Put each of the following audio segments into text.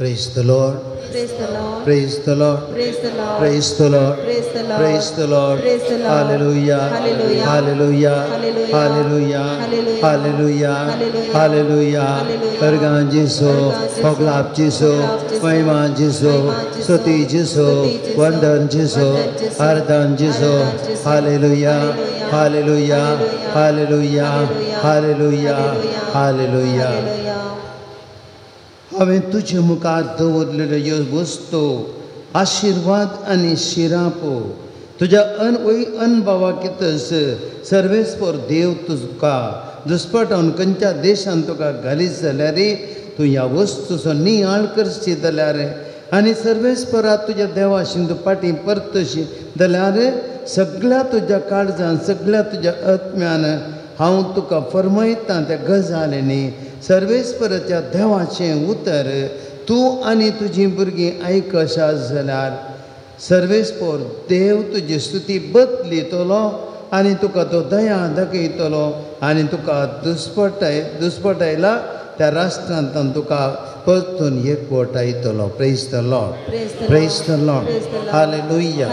Praise the Lord. Praise the Lord. Praise the Lord. Praise the Lord. Praise the Lord. Praise the Lord. Praise the Lord. Praise the Lord. Hallelujah. Hallelujah. Hallelujah. Hallelujah. Hallelujah. Hallelujah. Hallelujah. Hallelujah. Hallelujah. Hallelujah. Bergan Jisu, Poglap Jisu, Maiman Jisu, Suti Jisu, Wandan Jisu, Ardan Jisu. Hallelujah. Hallelujah. Hallelujah. Hallelujah. Hallelujah. हांवें तुजे मुखार दवरलेल्यो ह्यो वस्तू आशिर्वाद आनी शिरापो तुज्या अनुभवाक येतस सर्वेस्पर देव तुका दुस्पटावन खंयच्या देशांत तुका घालीत जाल्यार तूं ह्या वस्तूचो नियाळ करशी जाल्यार आनी सर्वेस्परात तुज्या देवाशी तूं फाटीं परतशी जाल्यार सगळ्या तुज्या काळजान सगळ्या तुज्या आत्म्यान हांव तुका फरमयतां त्या गजालींनी सर्वेस्पराच्या देवाचें उतर तूं आनी तुजीं भुरगीं आयकशात जाल्यार सर्वेस्पर देव तुजी स्तुती बदलितलो आनी तुका तो दया दाखयतलो आनी तुका दुस्पटायला त्या राष्ट्रांत तुका परतून एकवटायतलो. Praise the Lord. Praise the Lord. Hallelujah.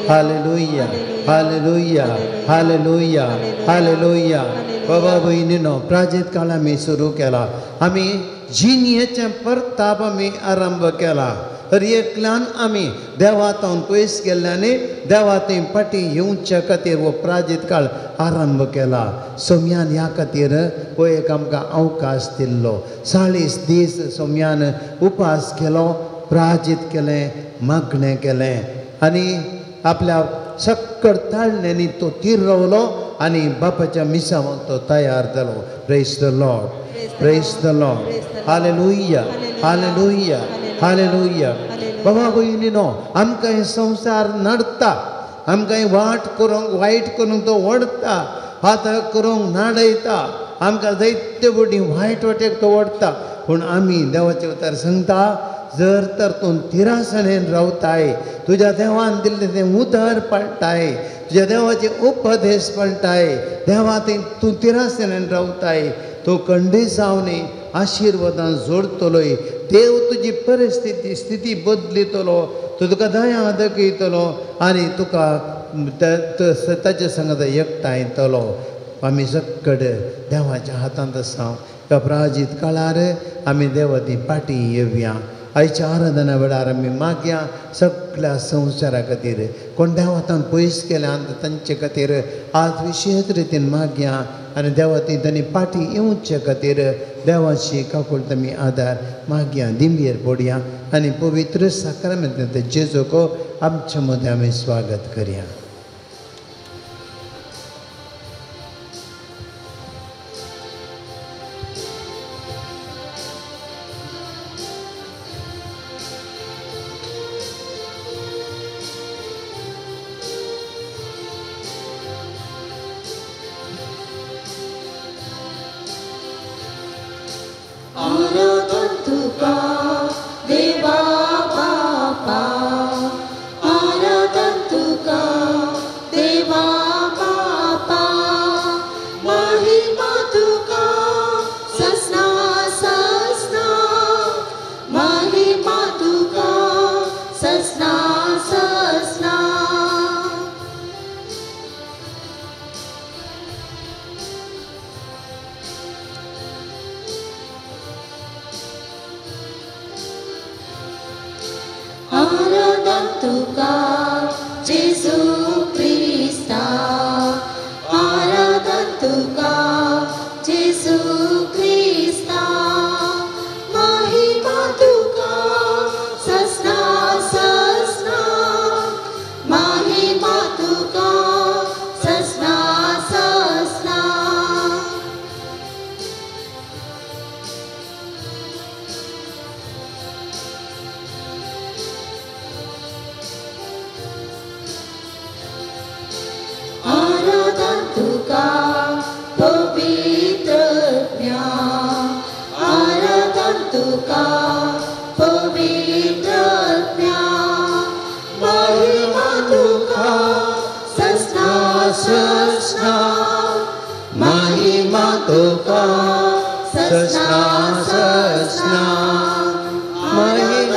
Hallelujah. Hallelujah. Hallelujah. Hallelujah. बाबा भयणीनो प्राचीन काळ आमी सुरू केला. आमी जिणयेचें परताप आमी आरंभ केला. हर एकल्यान आमी देवातावन पयस गेल्ल्यानी देवातें फाटीं येवच्या खातीर हो प्राचीन काळ आरंभ केला. सोम्यान ह्या खातीर हो एक आमकां अवकाश दिल्लो. 40 दीस सोम्यान उपास केलो, प्राचीन केलें, मागणें केलें आनी आपल्या सक्कड ताळण्यांनी तो तीर रावलो आनी बापाच्या मिसांवाक तो तयार जालो. Praise the Lord. Praise the Lord. Hallelujah. Hallelujah. Hallelujah. बाबा भयणीनो आमकां हे संवसार नडटा, आमकां वाट करूंक वायट करूंक तो ओडटा, हात करूंक नाडयता, आमकां जायते बटी वायट वाटेक तो ओडटा. पूण आमी देवाचे उतर सांगता जर तर तूं तिरासणेन रावताय तुज्या देवान दिल्लें तें उदर पळटाय तुज्या देवाचे उपदेश पळटाय देवा तूं तिरासणेन रावताय तो खंडिसावनी आशिर्वादान जोडतलोय. देव तुजी परिस्थिती स्थिती बदलितलो, तुका दया दाखयतलो आनी तुका ताचे संगत एकठांयतलो. आमी सक्कड देवाच्या हातांत आसा. ह्या प्राचीन काळार आमी देवाची फाटीं येवया. आयच्या आराधना वेळार आमी मागया सगळ्या संवसारा खातीर कोण देवातान पयस केल्या तांचे खातीर आज विशेष रितीन मागया आनी देवा ती तांणी फाटीं येवचे खातीर देवाची काकूळट आमी आदार मागया. दिंबयेर पडया आनी पवित्र साक्रामेंत जेजूको आमच्या मदें आमी स्वागत करया. महिमा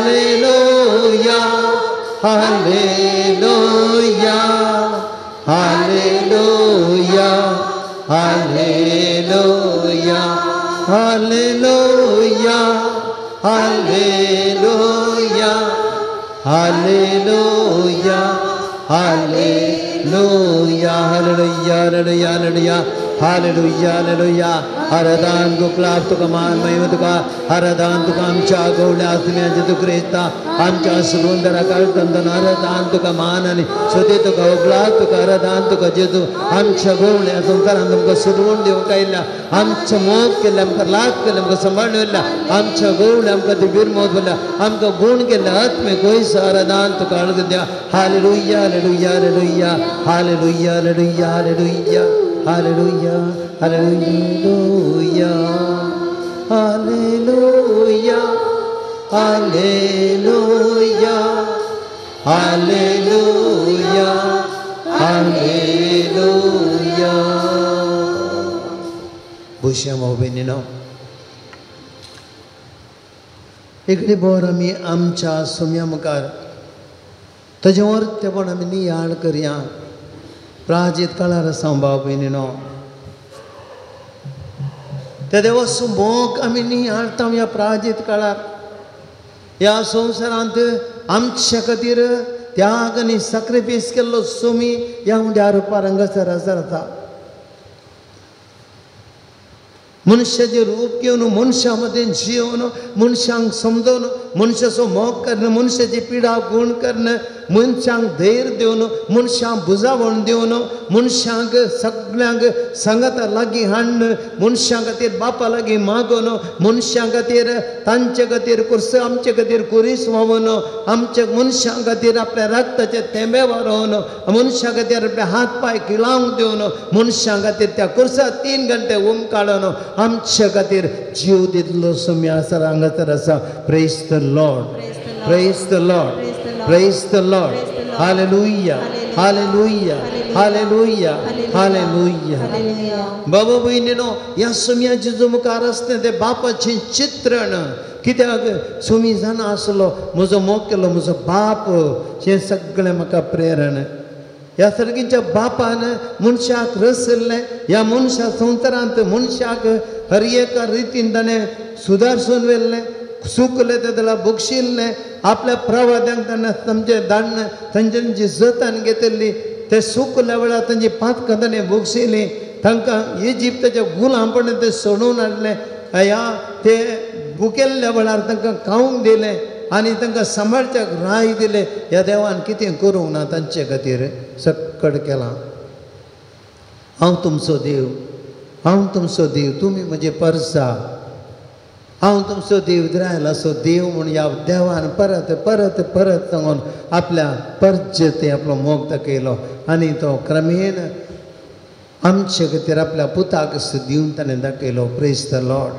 hallelujah hallelujah hallelujah hallelujah hallelujah hallelujah hallelujah hallelujah hallelujah hallelujah hallelujah हरदान गुकलाप तुका मान महिमा तुका हरदान तुका आमच्या गवळ्या तुम्याचे तू क्रिस्ता आमच्या सुरुंदरा काळतंदन हरदान तुका मान आणि सुदे तुका उगलाप तुका हरदान तुका जेजू आमच्या गवळ्या संसारान तुमकां सुडवून दिवंक आयल्या आमचं मोग केलं आमकां लाग केलं आमकां सांबाळून उरल्या आमच्या गवळ्या आमकां दिव्य मोग बोलल्या आमकां गुण केल्या आत्मे गोंयस हरदान तुका अळग द्या hallelujah hallelujah hallelujah hallelujah hallelujah hallelujah Hallelujah, hallelujah, hallelujah, hallelujah, hallelujah, hallelujah. Bushya Mobinino. इकडे बोर आमी आमच्या सुम्या मुखार ताजे वर्थ पण आमी नियाळ करया प्राजीत काळार सांबाव पयलीनो त्या देवाचो मोग आमी नियाळटा ह्या प्राजीत काळार ह्या संवसारांत आमच्या खातीर त्याग आनी सॅक्रिफायस केल्लो सोमी ह्या उंड्यार पारंगसर आसा मनुष्याचे रूप घेवन मनशा मदें जिवन मनशांक समजोवन मनशाचो मोग करणं मनशाची पिडा गुण करणं मनशांक धैर्य दिवन मनशांक बुजावण दिवन मनशांक सगळ्यांक संगता लागीं हाडणं मनशां खातीर बापा लागीं मागोवन मनशां खातीर तांचे खातीर कुर्स आमचे खातीर कुरीस व्हांवन आमच्या मनशां खातीर आपल्या रक्ताचे थेंबे व्हारोवन मनशां खातीर आपले हात पांय किळावंक दिवन मनशां खातीर त्या कुर्सार 3 घंटे काडून आमच्या खातीर जीव दितलो सोमी आसा हांगासर आसा praise the Lord praise the Lord praise the Lord hallelujah hallelujah hallelujah hallelujah बाबा भयणीनो ह्या सोम्या जेजू मुखार आसता ते बापाचें चित्रण कित्याक सोमी जाणा आसलो म्हजो मोग केलो म्हजो बाप हें सगळें म्हाका प्रेरण ह्या सर्गीच्या बापान मनशाक रचल्लें ह्या मनशा संवसारांत मनशाक हर एका रितीन ताणें सुदारसून व्हेल्लें सुकलें तें ताका बक्षिल्लें आपल्या प्रवाद्यांक ताणें तांचे धाडणें तांची जतन घेतिल्ली ते सुकल्या वेळार तांची पातकां ताणें बक्षिल्लीं तांकां इजिप्ताच्या गुलामपणांत ते सोडून हाडलें ह्या ते बुकेल्ल्या वेळार तांकां खावंक दिलें आनी तांकां सांबाळच्याक राय दिलें ह्या देवान कितें करूंक ना तांचे खातीर सक्कड केलां हांव तुमचो देव तुमी म्हजे परसा हांव तुमचो देव इस्रायेलाचो देव म्हूण ह्या देवान परत परत परत सांगून आपल्या परजेते आपलो मोग दाखयलो आनी तो क्रमेन आमचे खातीर आपल्या पुताक दिवन ताणें दाखयलो praise the Lord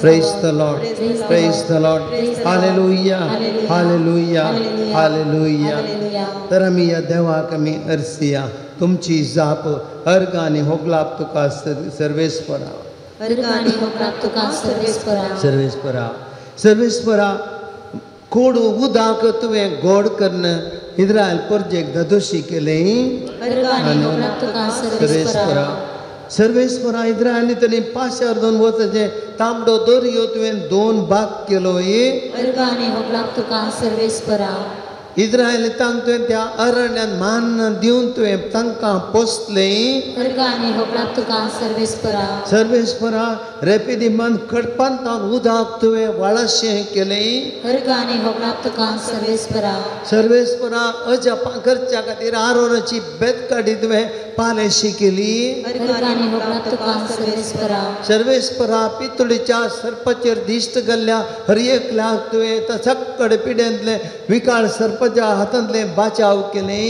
praise the Lord praise the Lord hallelujah hallelujah hallelujah तर आमी ह्या देवाक आमी अर्सिया तुमची जाप अर्ग आनी होगलाप तुका सर्वेस्परा सर्वेस्परा कोड उदाक तुवें गोड करणं इस्रायल परजेक दोशी केलें सर्वेस्परा इस्रायली तरी पाशार 2 वर्साचे तांबडो दर्यो तुवें 2 भाग केलो इस्रायलितांक तुवें त्या अरण्यान मान दिवन तुवें तांकां पोसलें सर्वेस्परा रेपिदिमान कडपांतान उदक तुवें वाळाशें केलें सर्वेस्परा अजा पाखरच्या खातीर आरोनाची बेतकाडी तुवें पालेशी केली सर्वेस्परा पितुळीच्या सर्पाचेर दिश्ट घाल्ल्या हर एकल्याक तुवें सक्कड पिड्यांतले विकाळ सर्पाच्या हातांतले बाचाव केलें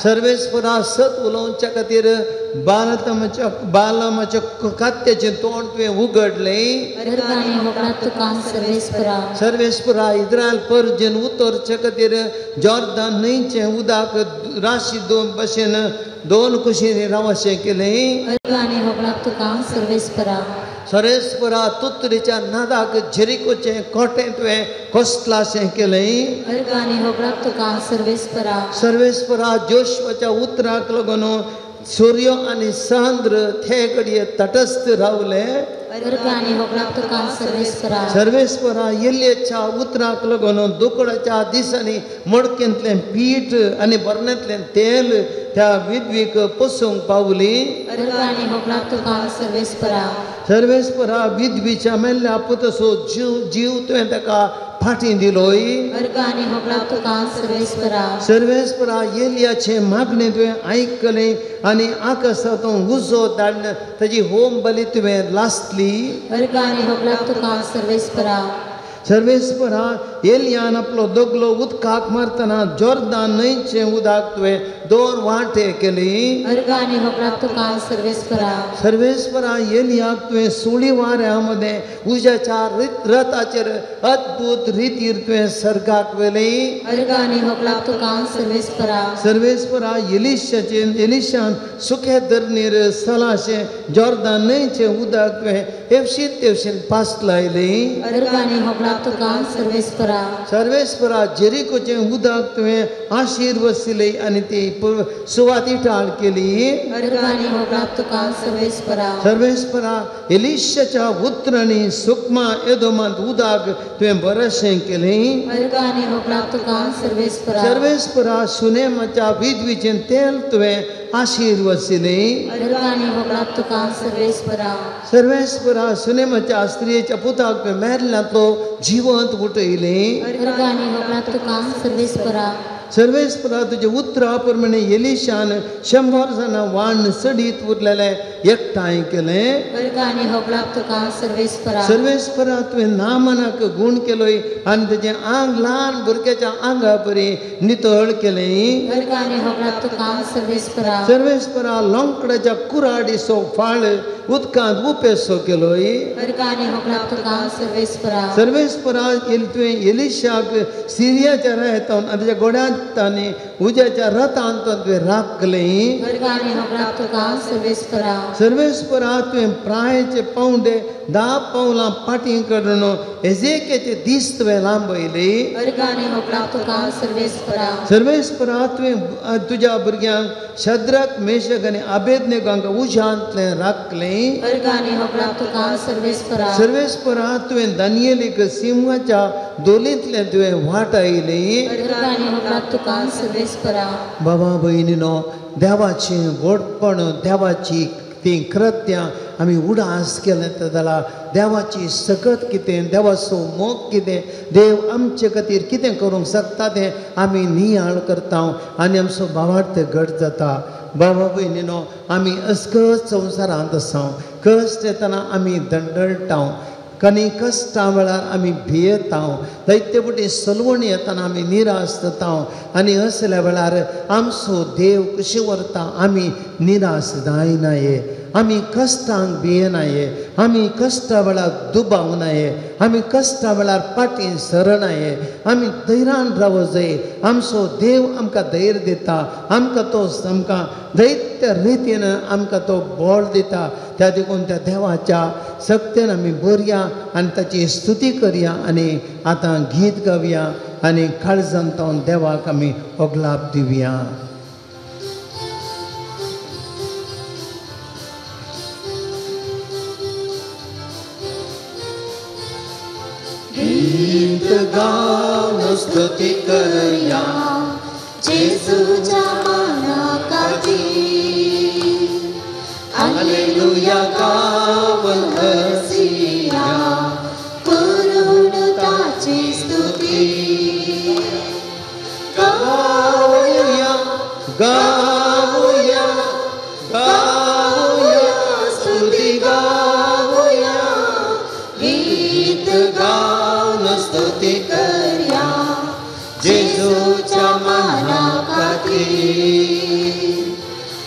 सर्वेस्परा सत उलोवच्या खातीर बालमाच्या खात्याचें तोंड तुवें उगडलें सर्वेस्परा इस्रायल परजेन उतरचे खातीर जॉर्दान न्हंयचें उदक राशी 2 भाशेन 2 कुशीनी रावशें केलें सरेस्परा तुत्तरीच्या नादाक जेरिकोचे कोटे तुवें कोसलाशें केलें अर्गानी होगलाक तुका सर्वेस्परा सर्वेस्परा जोशवाच्या उतराक लागून सूर्य आनी चंद्र ते घडये तटस्थ रावले अर्गानी होगलाक तुका सर्वेस्परा सर्वेस्परा एलियाच्या उतराक लागून दुकडाच्या दिसांनी मडकेंतलें पीठ आनी बरण्यांतलें तेल त्या विधवीक पसूंक पावली अर्गानी होगलाक तुका सर्वेस्परा सर्वेस्परा विधवीच्या मेल्ल्या पुतसो जीव तुवें ताका फाटीं दिलोय अर्गानी होगलाक तुका सर्वेस्परा सर्वेस्परा एलियाचे मागणें तुवें आयकलें आनी आकाशांतून उजो धाडन ताजी होम बली तुवें लासली अर्गानी होगलाक तुका सर्वेस्परा सर्वेस्परा एलियान आपलो दोगलो उदकाक मारतना जोर्दान न्हंयचें उदक तुवें दोन वांटे केली अर्गानी होगलाक तुका सर्वेस्परा सर्वेस्परा एलियाक तुवें सुळी वाऱ्या मदें उज्याच्या रथाचेर अद्भुत रितीर तुवें सर्गाक व्हेली अर्गानी होगलाक तुका सर्वेस्परा सर्वेस्परा एलिशान सुखे धरणीर सलाशें जोर्दान न्हंयचें उदक तुवें एवशीत तेवशीत पास लायली अर्गानी होगलाक तुका सर्वेस्परा सर्वेस्परा जेरिकोचें उदक तुवें आशीर्वसिली आनी ती सुवाती टाळ केली अर्गानी होगलाक तुका सर्वेस्परा सर्वेस्परा एलिशाच्या उतरांनी सुकमा एदोमांत उदक तुवें बरेंशें केलें अर्गानी होगलाक तुका सर्वेस्परा सर्वेस्परा सुनेमाच्या विधवीचें तेल तुवें आशीर्वसिलें अर्गानी होगलाक तुका सर्वेस्परा सर्वेस्परा सुनेमाच्या स्त्रियेच्या पुताक तुवें मेरल्यांतलो जिवंत उठयलें अर्गानी होगलाक तुका सर्वेस्परा सर्वेस्परा तुजे उतरा प्रमाणे एलिशान 100 जाणां वाण सडीत उरलेले एकठांय केलें अर्गानी होगलाक तुका सर्वेस्परा सर्वेस्परा तुवें नामानाक गूण केलोय आनी तेजें आंग ल्हान भुरग्याच्या आंगा परी नितळ केलें अर्गानी होगलाक तुका सर्वेस्परा सर्वेस्परा लोंकडाच्या कुराडीचो फाळ उदकांत उपेसो केलोय अर्गानी होगलाक तुका सर्वेस्परा सर्वेस्परा तुवें एलिशाक सिरियाच्या रायतावन आनी तेच्या गोड्यांत आनी उज्याच्या रथांत तुवें राखलें अर्गानी होगलाक तुका सर्वेस्परा सर्वेस्परा तुवें प्रायेचे पावंडे 10 पावलां फाटीं काडून एजेकेचे दीस तुवें लांबयले अर्गानी होगलाक तुका सर्वेस्परा सर्वेस्परा तुवें तुज्या भुरग्यांक शद्रक मेशक आनी आबेदनेगांक उज्यांतलें राखलें अर्गानी होगलाक तुका सर्वेस्परा सर्वेस्परा तुवें दानियेलीक सिंहाच्या दोलींतलें तुवें वाटायलें अर्गानी होगलाक तुका सर्वेस्परा बाबा भयणीनो देवाचें व्हडपण देवाची ती कृत्यां आमी उडास केलें जाल्यार देवाची सकत कितें देवाचो मोग कितें देव आमचे खातीर कितें करूंक शकता तें आमी नियाळ करता आनी आमचो भावार्थ घट जाता बाबा भयणीनो आमी अस्कत संवसारांत आसा कश्ट येतना आमी दंडळटा कनी कश्टा वेळार आमी भियेता दैत्य बुटी सलवण येतना आमी निराश जाता आनी असल्या वेळार आमचो देव कशें व्हरता आमी निराश जायनाये आमी कश्टांक भियेनाये आमी कश्टा वेळार दुबावनाये आमी कश्टा वेळार फाटीं सरनाये आमी धैर्यान रावूं जाय आमचो देव आमकां धैर्य दिता आमकां तो आमकां दैत्य रितीन आमकां तो बळ दिता त्या देखून त्या देवाच्या सक्तेन आमी बरया आनी ताची स्तुती करया आनी आतां गीत गावया आनी काळजांत देवाक आमी ओगलाप दिवया गीत गावन स्तुती करया जेसूच्या मानाकाची हालेलुया गावन हसिया करून ताची स्तुती गावया गावया गावया स्तुती गावया गीत गावन स्तुती करया जेसूच्या मानाखातीर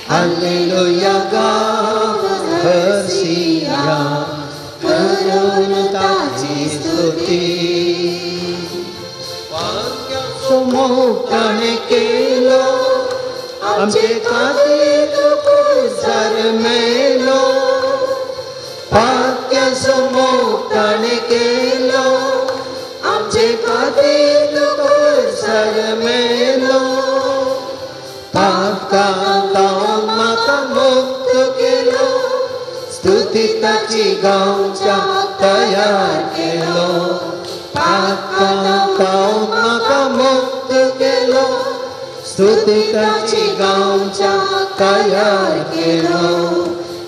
हालेलुया गावन हसिया करून ताची स्तुती वाक्याचो मोग ताणें केलो आमचे खातीर क्रुसार मेलो वाक्या स्तुतीताची गावच्या तयार केलो पाकांतावन म्हाका मुक्त केलो स्तुतीताची गावच्या तयार केलो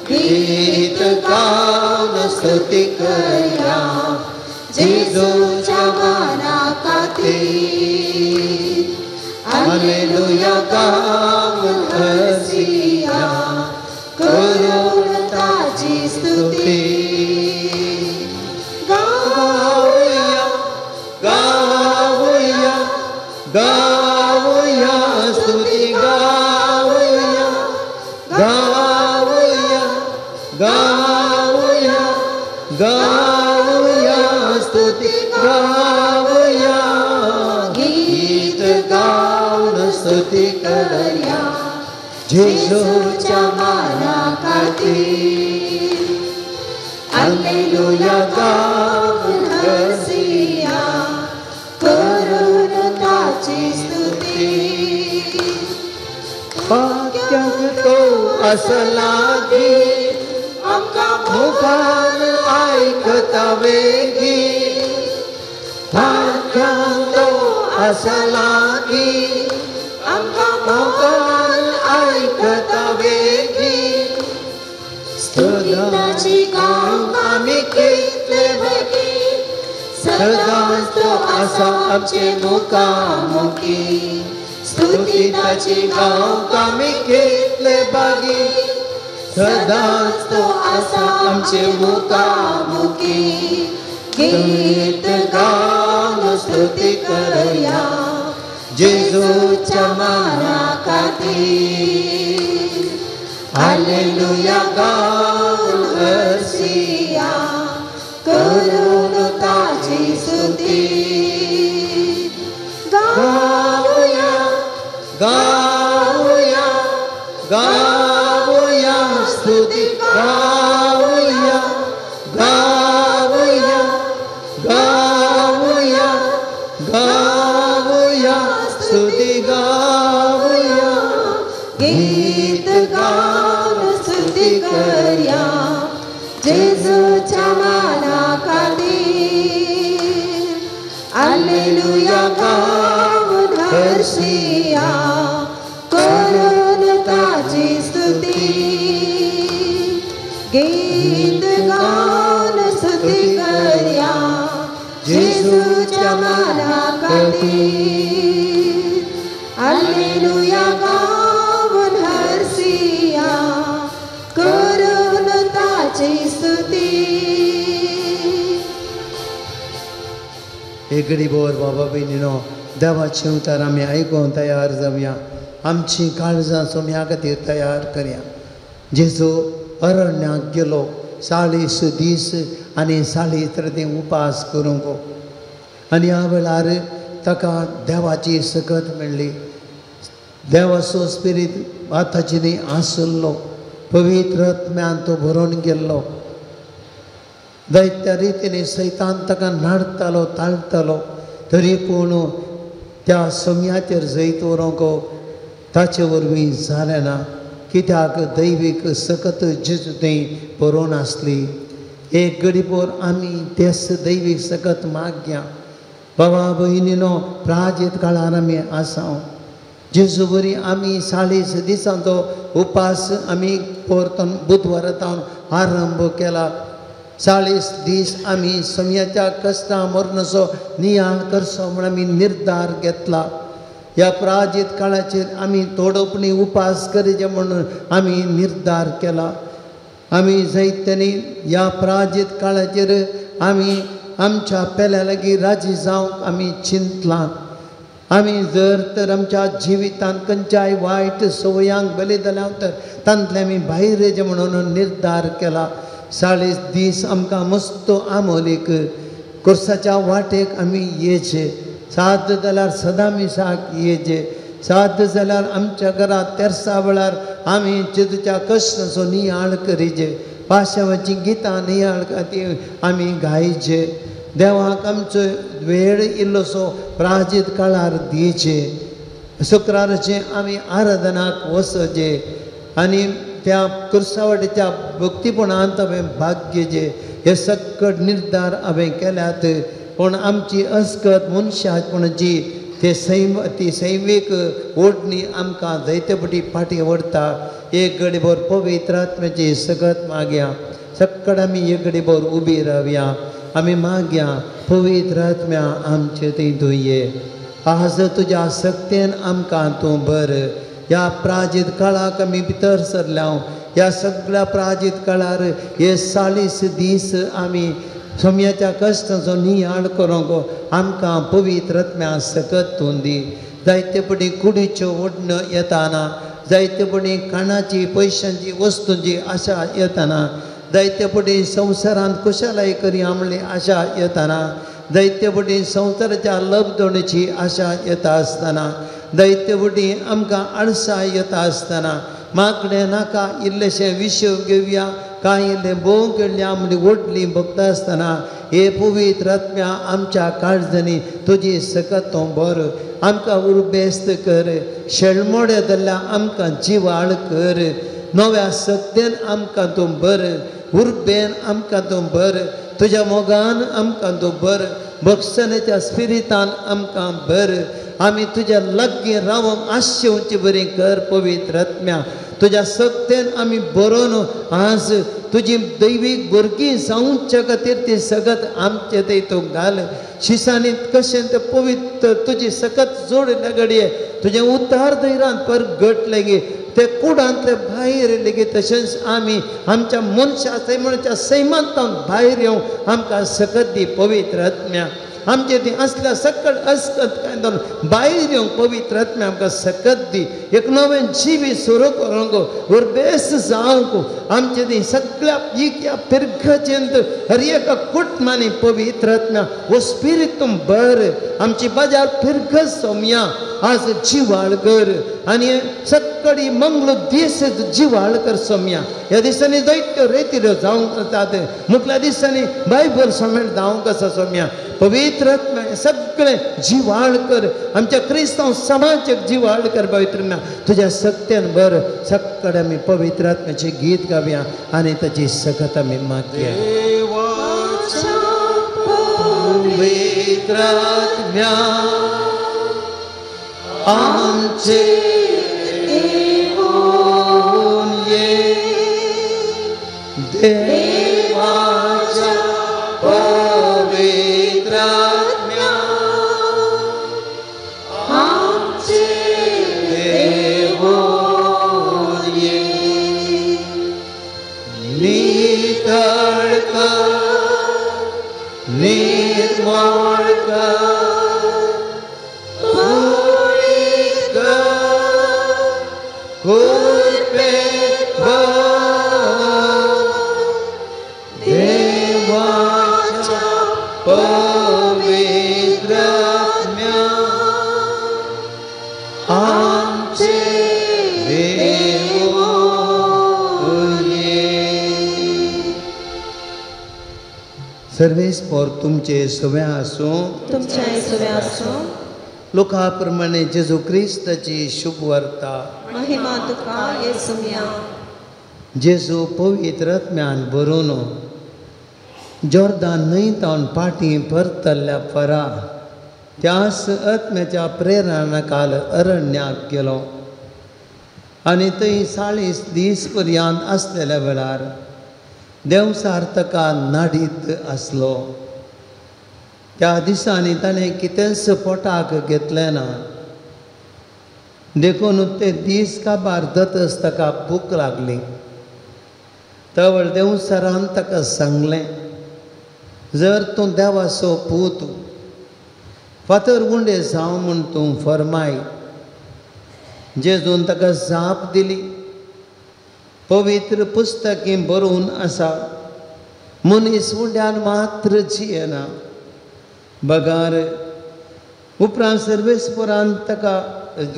गीत गावन स्तुती करया जेजूच्या माना खातीर हालेलुया गावन हरसिया करून ताची स्तुती गावया गावया गावया स्तुती गावया गावया गावया गावया स्तुती गावया गीत गावन स्तुती करया जेजूच्या माना खातीर हालेलुया गावन हरसिया करून ताची स्तुती वाक्याक तो असला की आमकां मुखार आयकता वेगी वाक्याक तो असला की आमकां मुखार आयकता वेगी स्तुतीताची गाव आमी कितले बेगी सदांच तो आसा आमचे मुखामुखी स्तुतीताची गाव आमी कितले बागी सदांच तो आसा आमचे मुखामुखी गीत गावन स्तुती करया जेजूच्या माना खातीर हालेलुया गावन हरसिया करून ताची स्तुती गावया गावया गावया स्तुती गावया गावया गावया गावया स्तुती गावया गीत गावन स्तुती करया जेजूच्या माना खातीर हालेलुया गावन हरसिया करून ताची स्तुती गीत गावन स्तुती करया जेजूच्या माना खातीर हालेलुया गावन हरसिया करून ताची स्तुती एगडी बोर बाबा भयणीनो देवाचें उतार आमी आयकूंक तयार जावया आमची काळजां सोम्या खातीर तयार करया जेजू अरण्याक गेलो 40 दीस आनी 40 राती उपास करूंक आनी ह्या वेळार ताका देवाची सकत मेळ्ळी देवाचो स्पिरीट आतांची न्ही आसलो पवित्र आत्म्यान तो भरून गेल्लो दैत्या रितीने सैतान ताका नाडतालो ताळटालो तरी पूण त्या सोम्याचेर जैत व्हरूंक ताचे वरवीं जालें ना कित्याक दैवीक सकत जेजू थंय बरोवन आसली एक घडीभर आमी तेच दैवीक सकत मागया बाबा भयणीनो प्राजीत काळार आमी आसा जेजू बरी आमी 40 दिसांचो उपास आमी परतून बुधवारांतावन आरंभ केला 40 दीस आमी सोम्याच्या कश्टां मरणाचो नियाळ करचो म्हूण आमी निर्धार घेतला ह्या प्राजीत काळाचेर आमी तोडपणी उपास करचे म्हणून आमी निर्धार केला आमी जायत्यांनी ह्या प्राजीत काळाचेर आमी आमच्या पेल्या लागीं राजी जावंक आमी चिंतलां आमी जर तर आमच्या जिवितांत खंयच्याय वायट संवयांक बली जाल्या तर तांतले आमी भायर येचे म्हणून निर्धार केला 40 दीस आमकां मस्त आमोलीक कुर्साच्या वाटेक आमी येचे साद जाल्यार सदां मिसाक येचे साद जाल्यार आमच्या घरांत तेरसा वेळार आमी जेजूच्या कश्टाचो नियाळ करीचे पाशवाची गितां नियाळ खातीर आमी गायचे देवाक आमचो वेळ इल्लोसो प्राजीत काळार दिवचे शुक्राराचे आमी आराधनाक वचचे आनी त्या कुर्सावडीच्या भक्तीपणांत हांवें भाग्य जे हे सकट निर्धार हांवें केल्यात पूण आमची अस्कत मनशापणाची ती सैमीक ओडणी आमकां जायते फावटी फाटी व्हरता. एक घडीभर पवित्र आत्म्याची सकत मागया. सक्कड आमी एक घडीभर उबी रावया. आमी मागया पवित्र आत्म्या आमचे थंय धुये. आज तुज्या सक्तेन आमकां तूं भर. ह्या प्राजीत काळाक आमी भितर सरल्या. ह्या सगळ्या प्राजीत काळार हे 40 दीस आमी सोम्याच्या कश्टाचो नियाळ करूंक आमकां पवित्र आत्म्या सकत तूं दी. जायते फावटी कुडीच्यो ओडण्यो येताना, जायते फावटी काणाची पयशांची वस्तूंची आशा येताना, जायते फावटी संवसारांत कुशलाय करया म्हणली आशा येताना, जायते फावटी संवसाराच्या लबदोणेची आशा येता आसतना, जायते फावटी आमकां आळसाय येता आसतना माकडे नाका इल्लेशे विशय घेवया, कांय इल्लें भोव केल्ल्या म्हणजे ओडली भोगता आसतना हे पवित्र आत्म्या आमच्या काळजांनी तुजी सकत तूं भर. आमकां उर्बेस्त कर. शेळमोडे जाल्ल्या आमकां जिवाळ कर. नव्या सक्तेन आमकां तूं भर. उर्बेन आमकां तूं भर. तुज्या मोगान आमकां तूं भर. भक्षणाच्या स्पिरितान आमकां भर. आमी तुज्या लागीं रावंक आशेवची बरी कर पवित्र आत्म्या. तुज्या सक्तेन आमी बरोवन आज तुजी दैवीक भुरगीं जावच्या खातीर ती सकत आमचे थंय तूं घाल. शिसानीत कशें तें पवित्र तुजी सकत जोडल्या घडये तुजें उतार धैर्यान परगट लेगी ते कुडांतले भायर लेगीत तशेंच आमी आमच्या मनशा सैमाच्या सैमांतान भायर येवंक आमकां सकत दी पवित्र आत्म्या. आमचे ती असल्या सकट अस्कत काय दोन भायर येवंक पवित्र आत्म्या आमकां सकत दी. एक नवें जिवी सुरू करूंक उर्बेस जावंक आमचे ती सगळ्या इक्या पिरगचेंत हर एका कुटुंबांनी पवित्र आत्म्या वो स्पिरीट तूं भर. आमची बाजार पिरगस सोम्या आज जिवाळ कर आनी सक्कडी मंगळ दीस जिवाळ कर सोम्या. ह्या दिसांनी जायत्यो रेतीऱ्यो जावंक जातात. मुटल्या दिसांनी बायबल समेट जावंक आसा सोम्या. पवित्र आत्म्या सगळे जिवाळ कर. आमच्या क्रिस्तांव समाजाक जिवाळ कर पवित्र आत्म्या. तुज्या सक्तेन भर. सक्कड आमी पवित्र आत्म्याचें गीत गावया आनी ताची सकत आमी मागया. पवित्र आत्म्या आमचे येऊन ये. देवाच्या पवित्र आत्म्या आमचे येऊन ये. नितळ कर, निर्मळ कर, सर्वेस्पर तुमचे सवे आसूं. तुमच्या येसुवे आसूं. लोका प्रमाणे जेजू क्रिस्ताची शुभ वार्ता. महिमा तुका येसुया. जेजू पवित्र आत्म्यान भरून जॉर्दान न्हंयतावन फाटीं परतल्ल्या परा त्याच आत्म्याच्या प्रेरणाकाल अरण्याक गेलो आनी थंय 40 दीस पर्यंत आसलेल्या वेळार देवसार ताका नाडीत आसलो. त्या दिसांनी ताणें कितेंच पोटाक घेतलें ना. देखून ते दीस काबार जातच ताका भूक लागली. तवळ देवसारान ताका सांगलें, जर तूं देवाचो पूत फातर उंडे जावं म्हूण तूं फरमाय. जेजून ताका जाप दिली. पवित्र पुस्तकी बरोवन आसा, मनीस उंड्यान मात्र जियेना. बगार उपरांत सर्वेस्परान ताका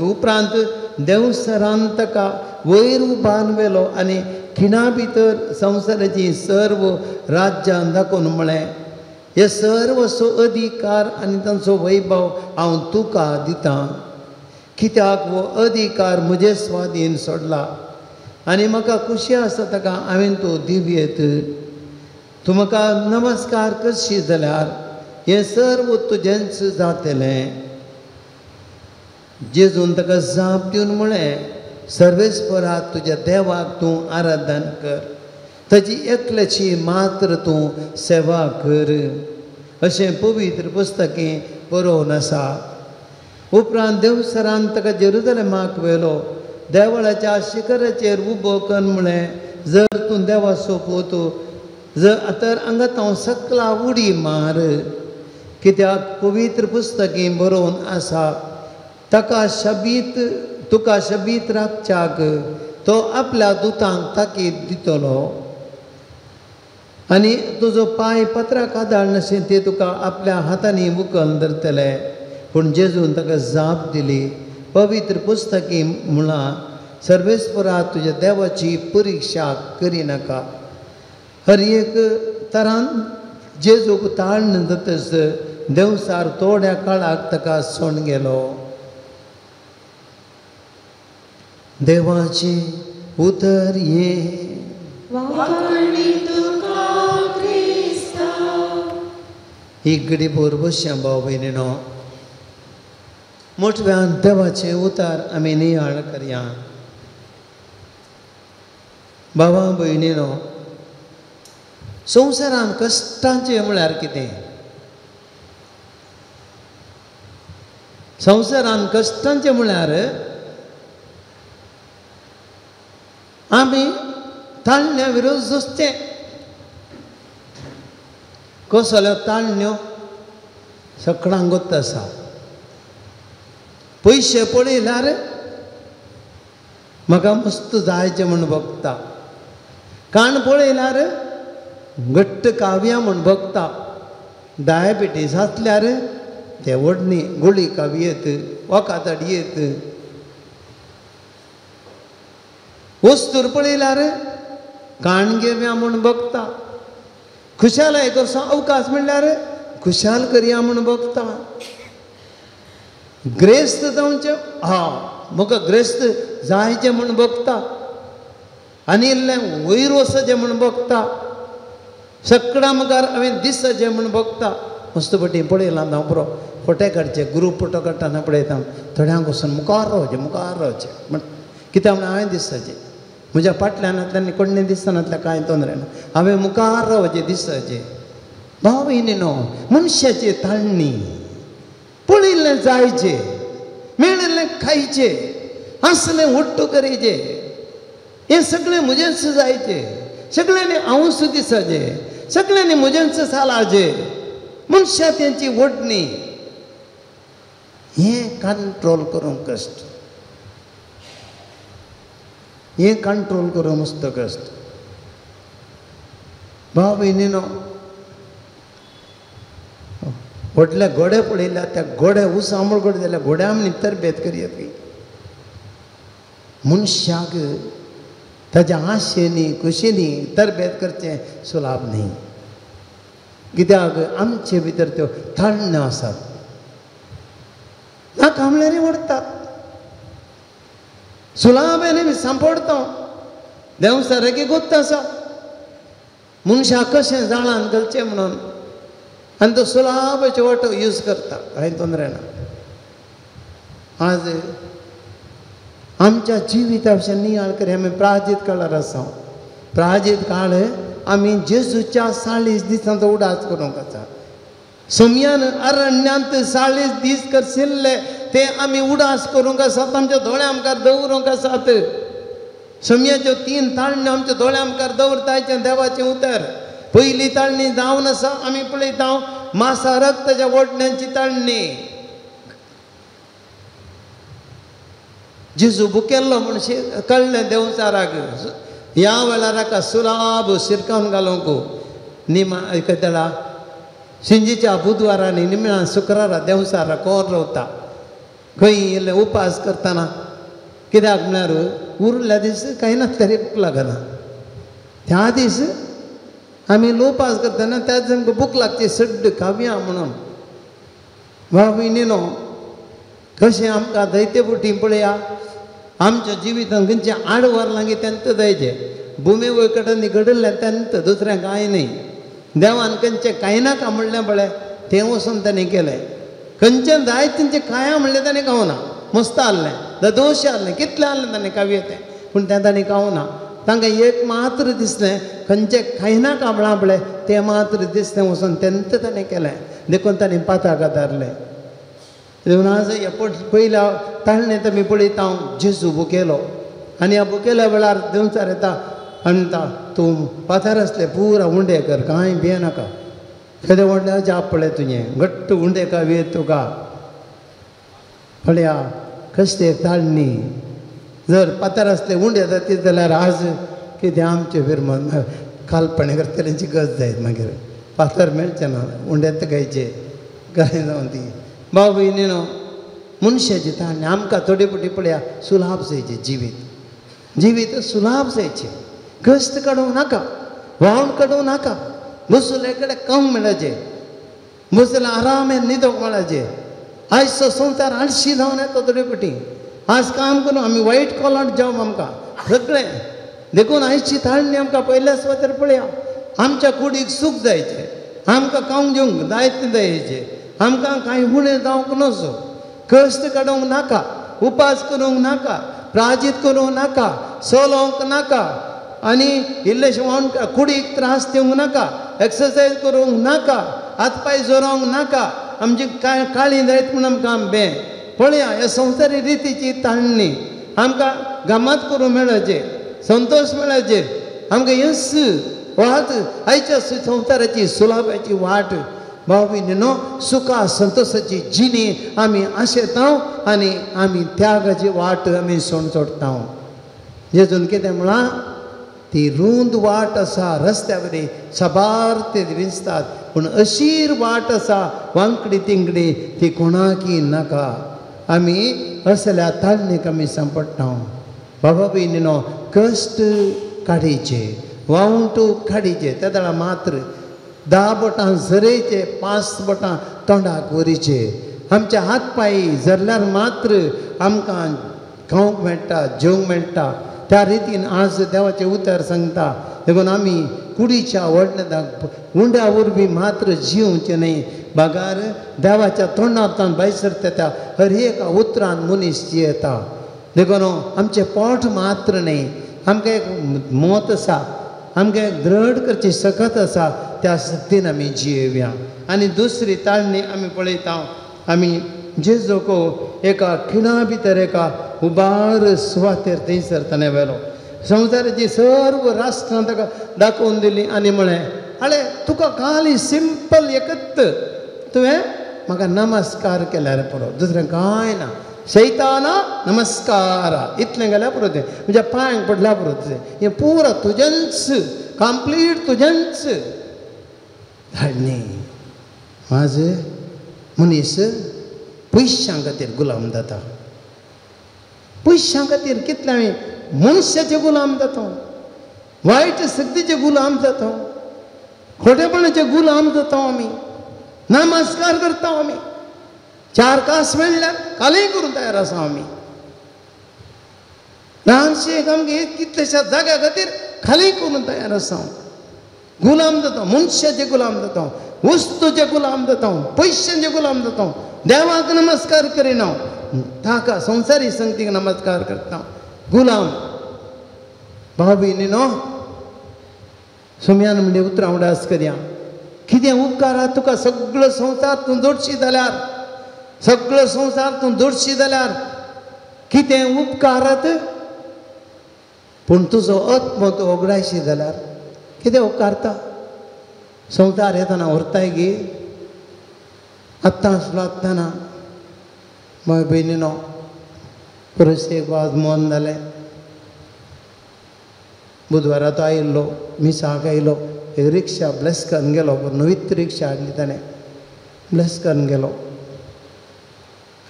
उपरांत देवसरान ताका वयर उबारवेलो आनी खिणा भितर संवसाराची सर्व राज्यां दाखोवन म्हळें, हे सर्वचो अधिकार आनी तांचो वैभव हांव तुका दितां. कित्याक हो अधिकार म्हजे स्वाधीन सोडला. आनी म्हाका खुशी आसा ताका हांवें तो दिव्येत तूं म्हाका नमस्कार करशी जाल्यार हें सर्व तुजेंच जातलें. जेजून ताका जाप दिवन म्हळें, सर्वेस्परा तुज्या देवाक तूं आराधन कर, ताची एकल्याची मात्र तूं सेवा कर, अशें पवित्र पुस्तकें बरोवन आसा. उपरांत देवसरान ताका जेरुसलेमाक व्हेलो, देवळाच्या शिखराचेर उबो कर म्हळें, जर तूं देवा सोंपत तर हांगा हांव सकला उडी मार, कित्याक पवित्र पुस्तकें बरोवन आसा, तुका शबीत राखच्याक तो आपल्या दुतांक ताकीद दितलो, आनी तुजो पांय पत्राक आदाळ नाशें ते तुका आपल्या हातांनी मुखल धरतले. पूण जेजून ताका जाप दिली, पवित्र पुस्तकी म्हणा, सर्वेस्परा तुज्या देवाची परिक्षा करिनाका. हर एक तरान जेजूक ताळण जातस देवसार थोड्या काळाक ताका सोण गेलो. देवाचे उतर ये ही घडी भोर बसया भाव भयणीनो, मोठव्यान देवाचे उतार आमी नियाळ करया. भावा भयणीनो, संवसारान कश्टांचे म्हळ्यार कितें? संवसारान कश्टांचे म्हळ्यार आमी ताळण्या विरोध झुजचें. कसल्यो ताळण्यो? सगळ्यांक गोत आसा. पयशे पळयल्यार म्हाका मस्त जायचे म्हूण बगता, कान पळयल्यार घट्ट काव्या म्हूण बगता, डायबिटीस आसल्यार ते व्हडणी गुळी काव्येत वकातडयेत, वस्तूर पळयल्यार काण घेवया म्हूण बगता, खुशालाय कसो अवकाश म्हणल्यार खुशाल करया म्हूण बगता. ग्रेस्त जावचे, म्हाका ग्रेस्त जायचे म्हूण बगता, आनी इल्लें वयर वचचें म्हूण बगता, सकाळा मुखार हांवें दिसचें म्हूण बगता. मस्त पटी पळयलां हांव बरो फोटे काडचे, ग्रूप फोटो काडटाना पळयता, थोड्यांक वचून मुखार रावचें म्हण, कित्याक म्हणून हांवें दिसचें. म्हज्या फाटल्यानांतल्यान कोणें दिसनातल्या कांय तोंदरे ना, हांवें मुखार रावचें दिसचें. भाव भयणीनो, मनशाची ताळणी पळयिल्लें जायचें, मेळिल्लें खायचें, आसलें उट्टू करीचें, हें सगळें म्हजेंच जायचें, सगळ्यांनी हांवूच दिसचें, सगळ्यांनी म्हजेंच चालाचें. मनशा तेंची वडणी हें कंट्रोल करूंक कश्ट, हें कंट्रोल करूंक मस्त कश्ट. भाव भयणीनो, व्हडले घोडे पळयल्यार त्या घोडे उसांबळ घोडे जाल्यार घोड्या आमी तरबेत करया. मनशाक ताच्या आशेनी खुशेनी तरबेत करचें सुलाभ न्ही, कित्याक आमचे भितर त्यो ताळण्यो आसात. नाका म्हळ्यार व्हरतात, सुलाभेन सांपडता. देव सारकी गोत्त आसा मनशाक कशें जाळान घालचें म्हणून, आनी तो सुलाभचे वाटो यूज करता, कांय तोंदरे ना. आज आमच्या जिविताविशीं नियाळ करी. आमी प्राजीत काळार आसा. प्राजीत काळ आमी जेजूच्या 40 दिसांचो उडास करूंक आसा. समयान अरण्यांत 40 दीस करशिल्ले ते आमी उडास करूंक आसात. आमच्या दोळ्या आमकां दवरूंक आसात. समयाच्यो 3 ताळण्यो आमच्या दोळ्या आमकां दवरतायचें देवाचें उतर. पयली ताळणी जावन आसा, आमी पळयता मासा रक्ताच्या ओडण्यांची ताळणी. जेजू बुकेल्लो म्हूण कळ्ळें देवचाराक. ह्या वेळार हाका सुलाभ शिरकावन घालूंक निमा आयकतला. शिंजीच्या बुधवारांनी निमणा शुक्रारा देवचारा कोर रावता, खंय इल्ले उपास करतना. कित्याक म्हळ्यार उरल्या दीस कांय ना तरी भूक लागना. त्या दीस आमी उपास करतना त्या दीस आमकां भूक लागची, सड्ड खावया म्हणून. भाव भयणीनो, कशें आमकां दैते बुटी पळया, आमच्या जिवितांत खंयचे आडवार लागी तेंत जायचे भुमी वयकटांनी घडयल्ले तेंत दुसरें कांय न्ही देवान खंयचे कांय नाका म्हणलें पळय तें वचून ताणें केलें खंयचें जाय तेंचें कांय म्हणलें ताणें खावना मस्त आहलें दोश आहलें कितलें आहलें ताणें कावयेतें पूण तें ताणें खावना तांकां एक मात्र दिसलें खंयचें खायना काबळां पळय तें मात्र दिसलें वचून तेंत ताणें केलें देखून ताणें पाताक घातारलें देखून आज ह्या पयल्या ताळणेंत आमी पळयता हांव जेजू बुकेलो आनी ह्या बुकेल्या वेळार देंवचार येता म्हणटा तूं पातार आसलें पुरा उंडे कर कांय भिये नाका केदें व्हडलें जाप पळय तुजें घट्ट उंडे कावयेत तुका पळया कसली ताळणी जर पातार असले उंडे जाती जाल्यार आज कितें आमचें फिरमन कालपणे करतल्यांची गज जायत मागीर पातर मेळचें ना उंडेंत गायचे गाय जावन ती भाव भयणीनो मनशाची ताळणी आमकां थोडी पुटी पळया सुलाभ जायचें जिवीत सुलाभ जायचें कश्ट काडूंक नाका वावण काडूंक नाका बसले कडेन कम मेळचें बसले आरामेन न्हिदोंक मेळचें आयचो संवसार आळशी जावन येता थोडी पुटी आज काम करून आमी वायट कोलांट जावप आमकां सगळें देखून आयची ताळणी आमकां पयल्या सुवातेर पळया आमच्या कुडीक सूख जायचें आमकां खावंक जेवंक जायतें जायचें आमकां कांय उणें जावंक नजो कश्ट काडूंक नाका उपास करूंक नाका प्राजीत करूंक नाका चलोवंक नाका आनी इल्लेशें वाहन कुडीक त्रास दिवंक नाका एक्सरसायज करूंक नाका हात पांय जोरोवंक नाका आमची काळी जायत म्हूण आमकां बे पळया ह्या संवसारी रितीची ताळणी आमकां गमात करूंक मेळचें संतोश मेळचें आमकां यस वाट आयच्या संवसाराची सुलाभाची वाट भाव भयणीनो सुखा संतोशाची जिणी आमी आशेता आनी आमी त्यागाची वाट आमी सोडटा जेजून कितें म्हळां ती रुंद वाट आसा रस्त्या वयली सबार ते दिसतात पूण अशीर वाट आसा वांकडी तिंकडी ती कोणाकी नाका आमी असल्या ताळणेक आमी सांपडटा बाबा भयणीनो कश्ट काडीचे वावंटू काडीचे त्या दाळा मात्र 10 बोटां झरयचे 5 बोटां तोंडाक वरीचे आमचे हात पांय झरल्यार मात्र आमकां खावंक मेळटा जेवंक मेळटा त्या रितीन आज देवाचें उतर सांगता देखून आमी कुडीच्या व्हडल्या उंड्या वरवीं मात्र जिवचें न्ही बागार देवाच्या तोंडांतल्यान भायर सरता त्या हर एका उतरान मनीस जियेता देखून आमचें पोट मात्र न्ही आमकां एक मोत आसा आमकां एक दृढ करची सकत आसा त्या सक्तीन आमी जियेवया आनी दुसरी ताळणी आमी पळयता आमी जेजूको एका खिणा भितर एका उबार सुवातेर थंयसर ताणें व्हेलो संवसाराची सर्व राष्ट्रां ताका दाखोवन दिली आनी म्हळें आळे तुका खाली सिंपल एकच तुवें म्हाका नमस्कार केल्यार पुरो दुसरें कांय ना शैताना नमस्कारा इतलें गेल्यार पुरो तें म्हज्या पांयांक पडल्या पुरो तुजें हें पुरो तुजेंच कंप्लीट तुजेंच धाडणी आज मनीस पयशां खातीर गुलाम जाता पयशां खातीर कितले आमी मनशाचे गुलाम जाता वायट सक्तीचे गुलाम जाता खोटेपणाचे गुलाम जाता आमी नमस्कार करता आमी 4 कास मेळ्ळ्यार कालय करूं तयार आसा आमी ल्हानशे आमगे कितलेशा जाग्या खातीर खाली करूं तयार आसा गुलाम जाता मनशाचे गुलाम जाता वस्तूचे गुलाम जाता पयशांचे गुलाम जाता देवाक नमस्कार करिना ताका संवसारी संगतीक नमस्कार करता गुलाम भाव भयणीनो सुम्यान म्हणजे उतरां उडास करया कितें उपकार तुका सगळो संवसार तूं जोडशी जाल्यार सगळो संवसार तूं जोडशी जाल्यार कितें उपकारात पूण तुजो आत्मो तूं ओगडायशी जाल्यार कितें उपकारता संवसार येताना व्हरताय गे आत्तां आसलो आसतना भाव भयणीनो परशेक वाज मन जालें बुधवाराचो आयिल्लो मिसाक आयलो एक रिक्षा ब्लेस करून गेलो नवीच रिक्षा हाडली ताणें ब्लेस करून गेलो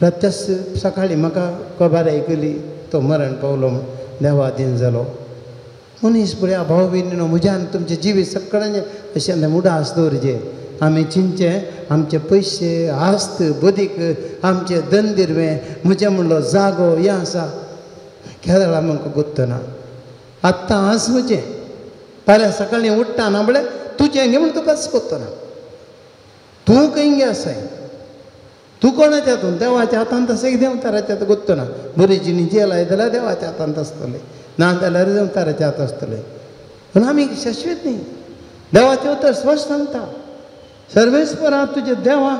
रातच्या सकाळीं म्हाका खबर आयकली तो मरण पावलो देवाधीन जालो मनीस पळया भाव भयणीनो म्हज्यान तुमचें जिवीत सगळ्यांचें अशें उडास दवरचें आमी चिंतचे आमचे पयशे आस्त बदीक आमचे धन दिरवें म्हजें म्हणलो जागो हें आसा केदळा म्हाका गुत्तना आत्तां आज म्हजें फाल्यां सकाळीं उठ्ठाना म्हळ्यार तुजें गे म्हण तुका कस कोत्तना तूं खंय गे आसाय तूं कोणाच्या हातून देवाच्या हातांत आसा की देंवताराच्या हातांत गुत्तना बरी जिणी जेलाय जाल्यार देवाच्या हातांत आसतलें ना जाल्यार देंवताराच्या हात आसतलें पूण आमी शाश्वत न्ही देवाचें उतर स्पश्ट सांगता सर्वेस्परा तुजे देवा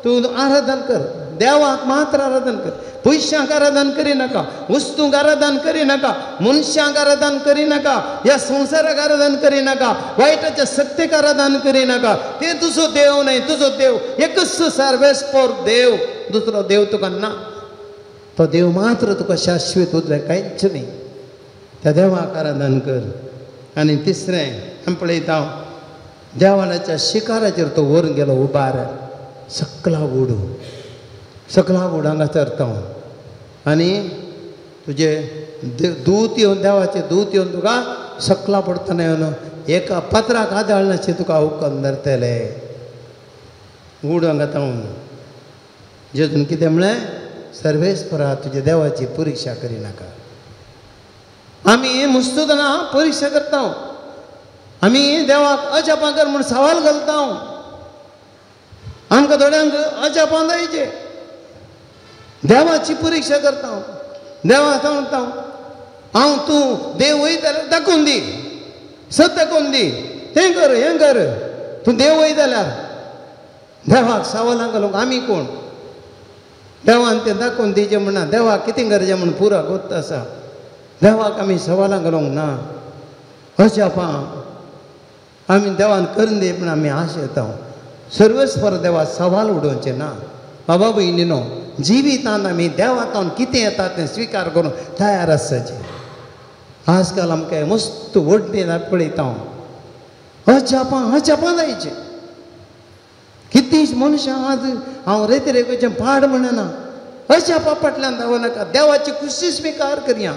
तूं आराधन कर देवाक मात्र आराधन कर पयशांक आराधन करिनाका वस्तूंक आराधन करिनाका मनशांक आराधन करिनाका ह्या संवसाराक आराधन करिनाका वायटाच्या सत्तेक आराधन करिनाका ते तुजो देव न्हय तुजो देव एकच सर्वेस्पर देव दुसरो देव तुका ना तो देव मात्र तुका शाश्वत उरले कांयच न्ही त्या देवाक आराधन कर आनी तिसरें आमी पळयता देवाच्या शिकाराचेर तो व्हरून गेलो उबार सकला उडू सकला उडांगा चरता आनी तुजे दूत येवन देवाचे दूत येवन तुका सकला पडतना येवन एका पत्राक आदळनाशें तुका हुकम धरतले उडोंग आतां जेजून कितें म्हळें सर्वेस्परा तुजे देवाची परिक्षा करिनाका आमी मुस्तुदना परिक्षा करता आमी देवाक अजापां कर म्हूण सवाल घालता आमकां थोड्यांक अजापां जायचे देवाची परिक्षा करता देवा सांगता हांव तूं देव वय जाल्यार दाखोवन दी सत दाखोवन दी तें कर हें कर तूं देव वय जाल्यार देवाक सवालां घालूंक आमी कोण देवान तें दाखोवन दिचें म्हणना देवाक कितें करचें म्हूण पुरो गोत्त आसा देवाक आमी सवालां घालूंक ना अजापां आमी देवान करून दी म्हण आमी आशेता सर्वेस्पर देवा सवाल उडोवचे ना बाबा भयणीनो जिवितांत आमी देवातान कितें येता तें स्विकार करून तयार आसचे आजकाल आमकां मस्त व्हडली पळयता अजापां जायचे कितलींच मनशां आज हांव रेतेरेकचें पाड म्हणना अजापा फाटल्यान धांवनाका देवाची खुशी स्विकार करया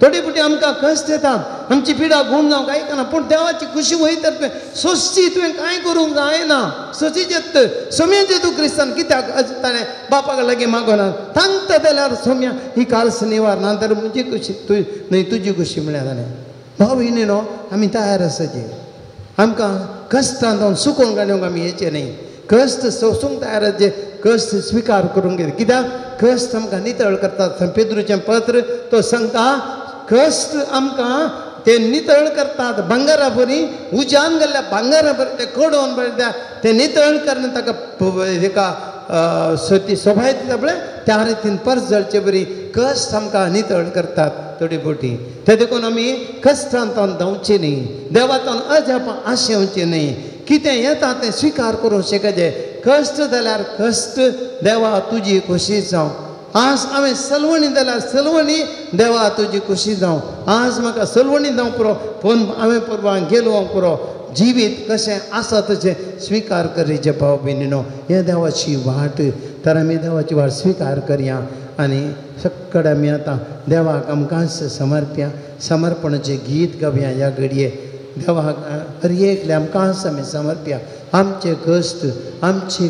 थोडी फुटी आमकां कश्ट येतात आमची पिडा गूण जावं कांय करना पूण देवाची खुशी वयता तुवें सोंसची तुवें कांय करूंक जायना सोंसीचेत सोम्याचे तूं क्रिस्तान कित्याक ताणें बापाक लागीं मागोना सांगता जाल्यार सोम्या ही काल शनिवार ना तर म्हजी खुशी तूं न्हय तुजी खुशी म्हळ्यार ताणें भाव भयणीनो आमी तयार आसाचे आमकां कश्टांत जावन सुकोवन काडूंक आमी येचे न्ही कश्ट सोंसूंक तयार आसचे कश्ट स्विकार करूंक घेता कित्याक कश्ट आमकां नितळ करतात पेद्रूचें पत्र तो सांगता कश्ट आमकां ते नितळ करतात भांगारा बरी उज्यान गेल्ल्या भांगारा बरी ते कडोवन बरें ते नितळ करना ताका हेका ती सोबाय दिता पळय त्या रितीन परस जळचे बरी कश्ट आमकां नितळ करतात थोडी फावटी ते देखून आमी कश्टांत धांवचे न्ही देवातान अजापां आशेवचे न्ही कितें येता तें स्विकार करूंक शिकचे कश्ट जाल्यार कश्ट देवा तुजी खोशी जावं आज हांवें सलवणी जाल्यार सलवणी देवा तुजी खुशी जावं आज म्हाका सलवणी जावं पुरो पूण हांवें परवां गेलो पुरो जिवीत कशें आसा तशें स्विकार करीचे भाव भयणीनो हें देवाची वाट तर आमी देवाची वाट स्विकार करया आनी सक्कड आमी आतां देवाक आमकां समर्प्या समर्पणाचें गीत गावया ह्या घडये देवाक हर एकले आमकांच आमी समर्प्या आमचे कश्ट आमची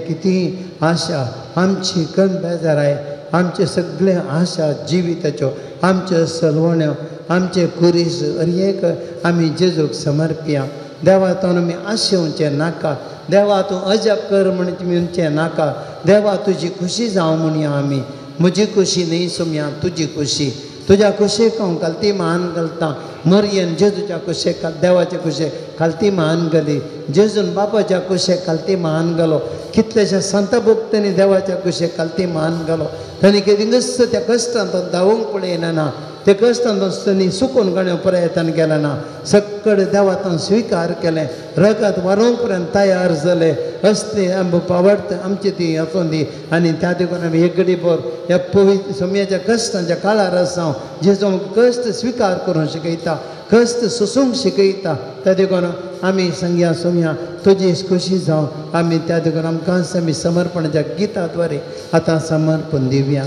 कितें आशा आमची कण बेजाराय आमचे सगळे आशा जिविताच्यो आमच्यो सलवण्यो आमचे कुरीस हर एक आमी जेजूक समर्प्या देवा तूं आमी आशेवचें नाका देवा तूं अजब कर म्हणचें नाका देवा तुजी खुशी जावं म्हणया आमी म्हजी खुशी न्ही सोम्या तुजी खुशी तुज्या कुशेक हांव कालती मान घालता मरियन जेजूच्या कुशेक देवाच्या कुशेक खालती मान घाली जेजून बापाच्या कुशेक खालती मान घालो कितलेशा संत भक्तांनी देवाच्या कुशेक खालती मान घालो तांणी केदींगच त्या कश्टांत धांवूंक पळयना ना ते कश्टांत आसतना सुकून काडूंक प्रयत्न केला ना सक्कड देवातान स्विकार केलें रगत व्हरूंक पर्यंत तयार जाले असते पावडत आमची ती हातून दी आनी त्या देखून आमी एक घडी भर ह्या पवित्र सोम्याच्या कश्टांच्या काळार आसा जेजो कश्ट स्विकार करूंक शिकयता कश्ट सोसूंक शिकयता त्या देखून आमी सांगया सोम्या तुजी खुशी जावं आमी त्या देखून आमकांच आमी समर्पणाच्या गिता द्वारे आतां समर्पण दिवया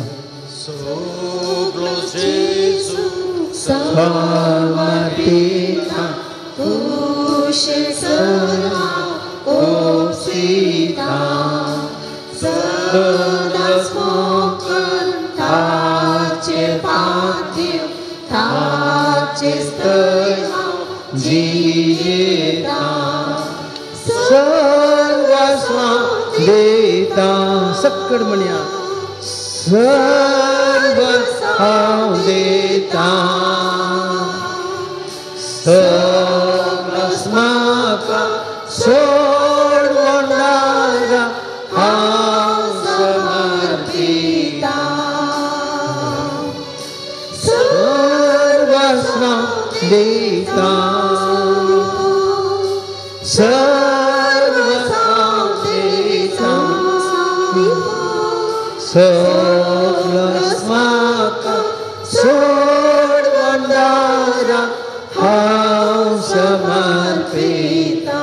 Salvatita, Pushe Sana, Osita, Sada Smokan, Tache Patim, जियेता सर्वस्वां देता सक्कड म्हणया सर्वस्वां देता सर्वस्माका सोडवणारा हांव समर्पिता सर्वस्वां देता सर्वस्वां देता सर्वस्माका सोडवणारा हांव समर्पिता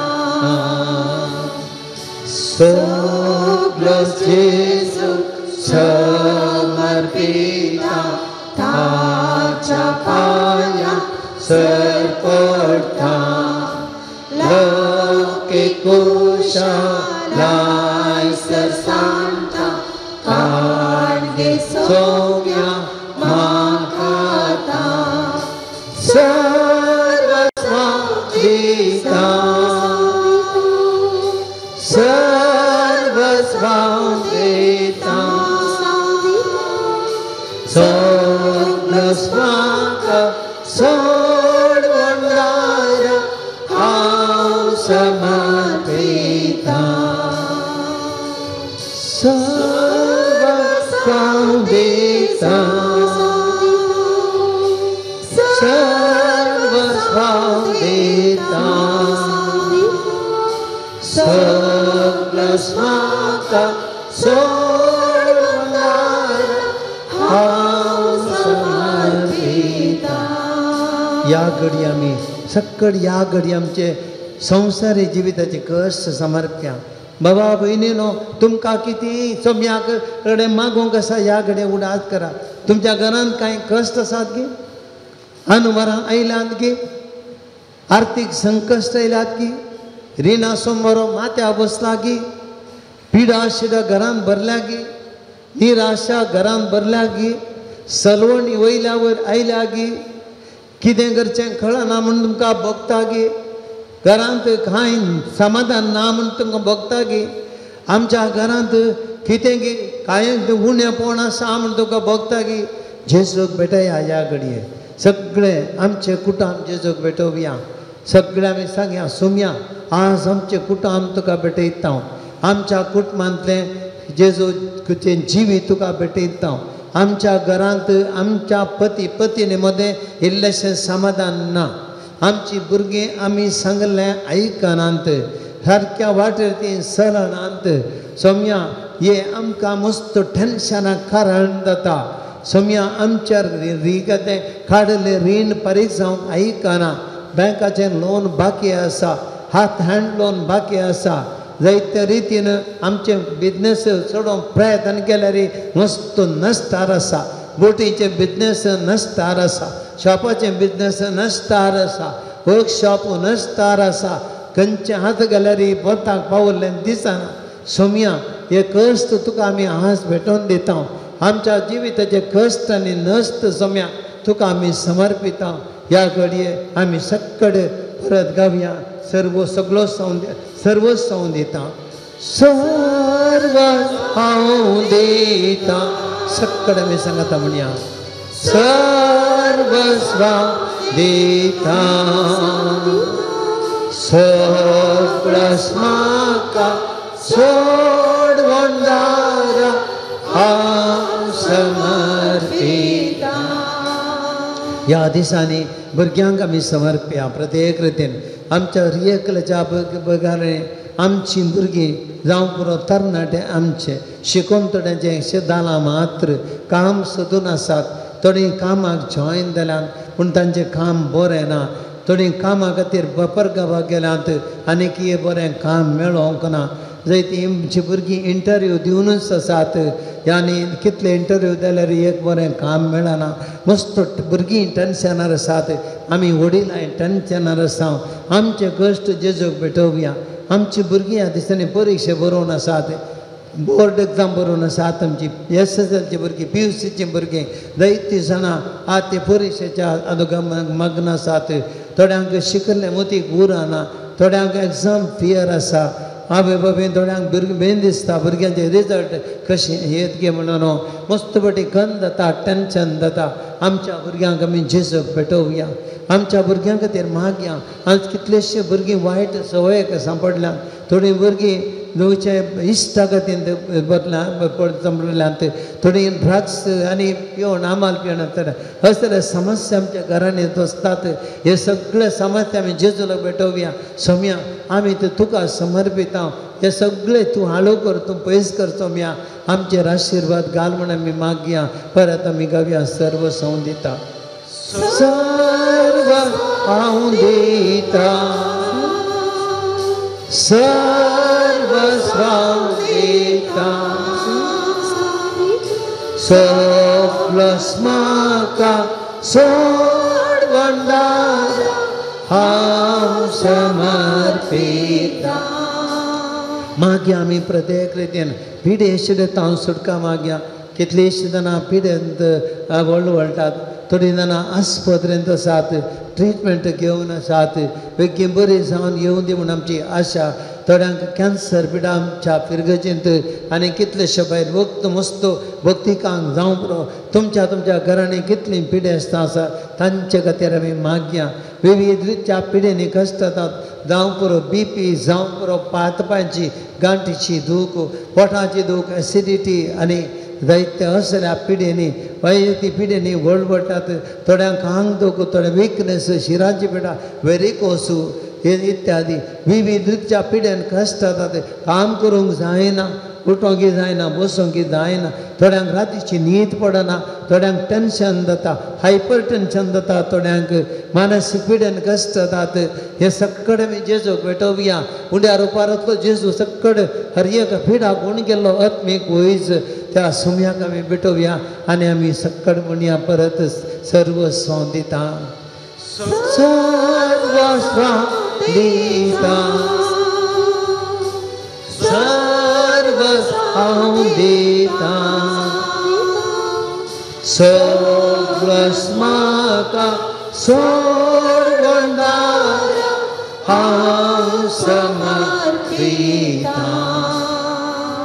सगळं जेजू समर्पिता ताच्या पाया सर पडटा लोके कुशालाय सर सांता काडगे सोम्या माकाता सर्वस्वां देता सर्वस्वां देता सर्वस्वांका सोडवणारा हांव समर्पिता सर्वस्वां देता सर्वस्वां देता सर्वस्वांका सोडवणारा हांव समर्पिता या घडी आमी सक्कड या घडी आमचे संवसारी जिविताचे कश्ट समर्प्या बाबा भयणीनो तुमकां किती सोम्याक कडेन मागूंक आसा ह्या घडये उडाद करा तुमच्या घरांत कांय कश्ट आसात गे अनवरां आयल्यात गे आर्थीक संकश्ट आयल्यात गी रिणा सोमवारो माथ्या बसला गी पिडा शिडा घरांत भरल्या गी निराशा घरांत भरल्या गी सलवणी वयल्या वयर आयल्या गी कितें करचें कळना म्हूण तुमकां भोगता गे घरांत कांय समाधान ना म्हूण तुमकां भोगता गे आमच्या घरांत कितें गे कांय उणेंपण आसा म्हूण तुका भोगता गे जेजूक भेटया ह्या घडये सगळे आमचे कुटुंब जेजूक भेटोवया सगळे आमी सांगया सोम्या आज आमचे कुटुंब तुका भेटयता आमच्या कुटुंबांतले जेजूचे जिवीत तुका भेटयता आमच्या घरांत आमच्या पती पत्नी मदें इल्लेशें समाधान ना आमची भुरगीं आमी सांगलें आयकनात सारक्या वाटेर ती चलनात सोम्या हे आमकां मस्त टेन्शनाक कारण जाता सोम्या आमच्या रिगते काडले रीण फारीक जावंक आयकना बँकाचें लोन बाकी आसा हात हँड लोन बाकी आसा जायत्या रितीन आमचे बिजनेस सोडूंक प्रयत्न केल्यार मस्त नश्टार आसा बोटीचे बिजनेस नश्टार आसा शॉपाचे बिजनेस नश्टार आसा वर्कशॉप नश्टार आसा खंयचे हात घाल्यार पोताक पावल्लें दिसना सोम्या हे कश्ट तुका आमी आज भेटोवन दिता आमच्या जिविताचे कश्ट आनी नश्ट सोम्या तुका आमी समर्पिता ह्या घडये आमी सक्कड परत गावया सगळो सर्वस्व दिता सर्व हांव दिता सक्कड आमी सांगता म्हणया सर्वस्व दिता सगळं म्हाका सोडवणारा हांव समर्पिता ह्या दिसांनी भुरग्यांक आमी समर्पया प्रत्येक रितीन आमच्या रियकलेच्या बगारे आमची भुरगीं जावं पुरो तरणाटे आमचे शिकोवन थोड्यांचे शेताला मात्र काम सोदून आसात थोडीं कामाक जॉयन जाल्यात पूण तांचें काम बरें ना थोडीं कामा खातीर बपरगांवां गेल्यात आनीक हे बरें काम मेळोंक ना जायतीं आमचीं भुरगीं इंटरव्यू दिवनूच आसात आनी कितले इंटरव्यू जाल्यार एक बरें काम मेळना मस्त भुरगीं टेन्शनार आसात आमी वडिलांय टेन्शनार आसा आमचे कश्ट जेजूक भेटोवया आमची भुरगीं ह्या दिसांनी परिक्षा बरोवन आसात बोर्ड एग्जाम बरोवन आसा आमची SSLची भुरगीं PUCची भुरगीं जायतीं जाणां आज ते परीक्षेच्या मग्न आसात. थोड्यांक शिकले मतीक उरना, थोड्यांक एग्जाम फियर आसा. आवय बाबेन थोड्यांक भुरगीं बेन दिसता भुरग्यांचे रिजल्ट कशें येत गे म्हणून मस्त बटी खन जाता, टेंशन जाता. आमच्या भुरग्यांक आमी जेजूक भेटोवया, आमच्या भुरग्यां खातीर मागया. आज कितलेशे भुरगीं वायट संवयेक सांपडल्यात. थोडीं भुरगीं नुचे इश्टा खातीर संपडल्यात, थोडीं ड्रग्स आनी पिवन आमाल पिवन असले समस्या आमच्या घरांनी आसतात. हे सगळे समस्या आमी जेजूक भेटोवया. सोम्या आमी तुका समर्पिता. हे सगळे तूं हाळो कर, तूं पयस कर सोम्या. आमचेर आशिर्वाद घाल म्हण आमी मागया. परत आमी गावया सर्व सवं दिता. सर्व हांव दिता, सर्व स्वाव दिता, सोप्लस म्हाका सोडवंदार हांव समर्पिता. मागया आमी प्रत्येक रितीन पिडे शिडतां सुटका मागया. कितलींशीं जाणां पिडेंत वळवळटात, थोडीं जाणां आस्पत्रेंत आसात, ट्रिटमेंट घेवन आसात. बेगीन बरी जावन येवं दी म्हूण आमची आशा. थोड्यांक कॅन्सर पिडा आमच्या पिरगजींत आनी कितलेशे भायर वक्त मस्तो भक्तिकांक जावं पुरो. तुमच्या घरांनी कितलीं पिडे आसा तांचे खातीर आमी मागया. विविध रित्या पिडेनी कश्ट जातात, जावं पुरो BP, जावं पुरो पातपांची गांठीची दूख, पोटाची दूख, एसिडिटी आनी जायते असल्या पिडेनी वैयक्ती पिडेनी वळवटात. थोड्यांक आंग दूख, थोडे विकनेस, शिराची पिडा, वेरिकोसू हे इत्यादी विविध रित्या पिड्यान कश्ट जातात. काम करूंक जायना, उठोंक जायना, बसोंक जायना. थोड्यांक रातीची न्हीद पडना, थोड्यांक टेंशन जाता, हायपर टेंशन जाता, थोड्यांक मानसीक पिड्यान कश्ट जातात. हे सक्कड आमी जेजूक भेटोवया. उड्या रुपारांतलो जेजू सक्कड हर एक पिडा कोण गेल्लो आत्मीक वयज त्या सुम्याक आमी भेटोवया आनी आमी सक्कड म्हणया. परत सर्व स्वाव दिता, सर्व स्वाव दिता, सर्व स्वाव दिता, सोप्लस म्हाका सोडवंदार हांव समर्पिता.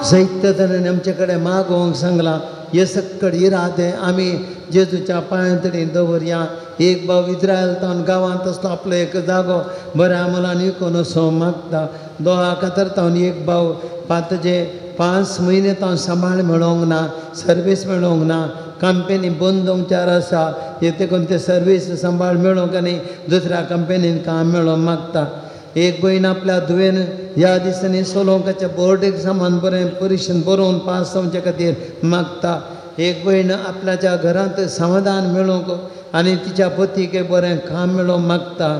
जायते जाणांनी आमचे कडेन मागोवंक सांगलां. हे सक्कड इरादे आमी जेजूच्या पांयतडीन दवरया. एक भाव इज्रायलांत गांवांत आसलो, आपलो एक जागो बऱ्या मोलान विकून असो मागता. दोहा खातीर तावन एक भाव ताजे 5 म्हयने तावन सांबाळ मेळोंक ना, सर्वीस मेळोंक ना, कंपनी बंद उंचार आसा. हे देखून ते सर्वीस सांबाळ मेळोंक आनी दुसऱ्या कंपनीन काम मेळोंक मागता. एक भयण आपल्या धुवेन ह्या दिसांनी सोलोंकाच्या बोर्ड एग्जामान बरें परिक्षेन बरोवन पास जावचे खातीर मागता. एक भयण आपल्याच्या घरांत समाधान मेळोवंक आनी तिच्या पतीक बरें काम मेळोवंक मागता.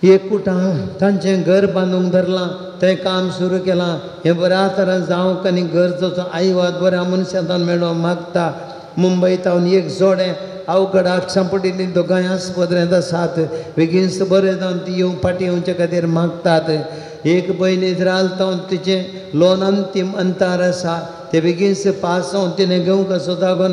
एकवटां तांचें घर बांदूंक धरलां, तें काम सुरू केलां. हें बऱ्या तरेन जावंक आनी गरजेचो आयवाद बऱ्या मनशांतल्यान मेळोवंक मागता. मुंबयतावन एक जोडें अवघडाक सांपडिल्ली दोगांय आस्पत्रेंत आसात. बेगीनच बरें जावन ती येवं फाटीं येवचे खातीर मागतात. एक भयण इज्रायलांत तिचें लोन अंतीम अंतार आसा, ते बेगीनच पास जावन तिणें घेवंक असो जागो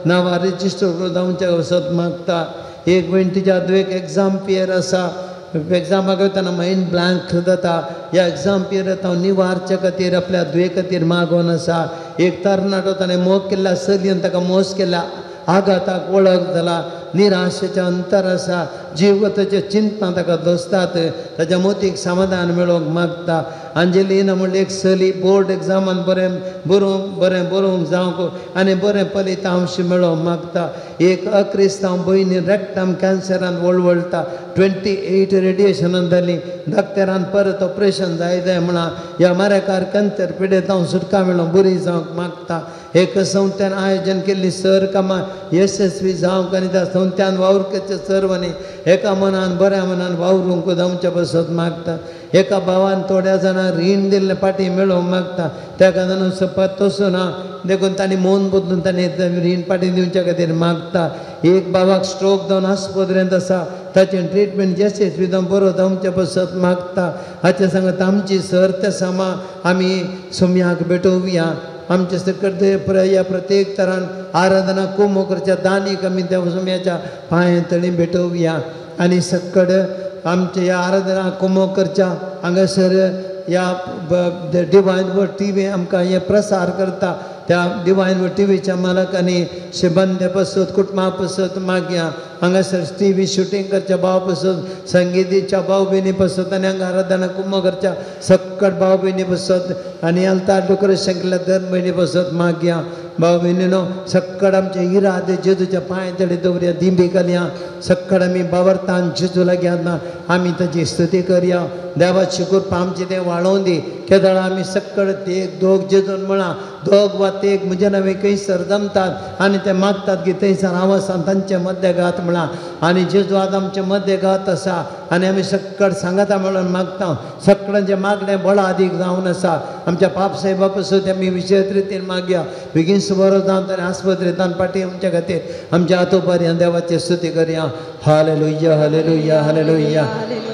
नांवां रेजिस्टर जावचे वचत मागता. एक भयण तिच्या दुयेक एग्जाम पियर आसा, एग्जामाक वयताना मायंड ब्लँक जाता. ह्या एग्जाम पिरियडांत हांव निवारचे खातीर आपल्या दुये खातीर मागोन आसा. एक तरणाटो ताणें मोग केल्ल्या चलयेन ताका मोस केल्ल्या आघाताक वळख जाला. निराशेचें अंतर आसा, जीवताचे चिंता ताका दसतात. ताच्या मतीक समाधान मेळोवंक मागता. अंजलीना म्हणली एक चली बोर्ड एग्जामान बरें बरोवंक जावंक आनी बरें फलितांश मेळोवंक मागता. एक अक्रिस्तांव भयणी रेक्टम कॅन्सरान वळवळटा. 28 रेडिएशनान जाली. डॉक्टरान परत ऑपरेशन जाय म्हणा. ह्या मारेकार कॅन्सर पिडेत हांव सुटका मेळोवंक बरी जावंक मागता. एक संस्थेन आयोजन केल्ली सर कामां यशस्वी जावंक आनी त्या संस्थ्यान वावरकेच्या सर्वांनी एका मनान बऱ्या मनान वावरूंक जावचे बसत मागता. एका भावान थोड्या जाणां रीण दिल्ले फाटीं मेळोवंक मागता. तेका जाणां सपत तसो ना, देखून तांणी मन बदलून तांणी रीण फाटीं दिवचे खातीर मागता. एक भावाक स्ट्रोक जावन आस्पत्रेंत आसा, ताचें ट्रिटमेंट यशस्वीदां बरो जावचे पसत मागता. हाचे सांगत आमची सर्त सामा आमी सोम्याक भेटोवया. आमचे सकट या प्रत्येक तरान आराधना कुमो करच्या दानीक आमी त्या सोम्याच्या पांय तळी भेटोवया. आनी सकट आमचे ह्या आराधना कुमो करच्या हांगासर ह्या डिवायन वर्ड TV आमकां हे प्रसार करता. त्या डिवायन वर्ड TVच्या मालकांनी शिबंदे पसत कुटुंबा पसत मागया. हांगासर TV शूटिंग करच्या भाव पसत संगीतीच्या भाव भयणी पसत आनी हांगा आराधना कुमो करच्या सकट भाव भयणी पसत आनी आलता डेकोरेशन केल्या दर भयणी पसत मागया. भाव भयणीनो सकट आमचे हिरा दे जेजूच्या पांय तळी दवरया. दिंबी घालया. सकट आमी बाबरतान जेजू लागीं ना आमी ताची स्तुती करया. देवाची कृपा आमची ते वाळोवन दी. केदळा आमी सकट ते दोग जेजून म्हणा दोग वा ते म्हजे नवे खंयसर जमतात आनी ते मागतात की थंयसर हांव आसा तांचे मध्य घात म्हणा. आनी जेजू आज आमचे मध्य घात आसा आनी आमी सकट सांगता म्हणून मागता. सकटांचे मागणें बळा अदीक जावन आसा. आमच्या पाप साहेबा पसून आमी विशेष रितीन मागया. बेगीन बरो जावन तरी आस्पत्रेंतान पाटी आमच्या खातीर आमच्या हातोपर्यंत देवाची स्तुती करया. Hallelujah hallelujah hallelujah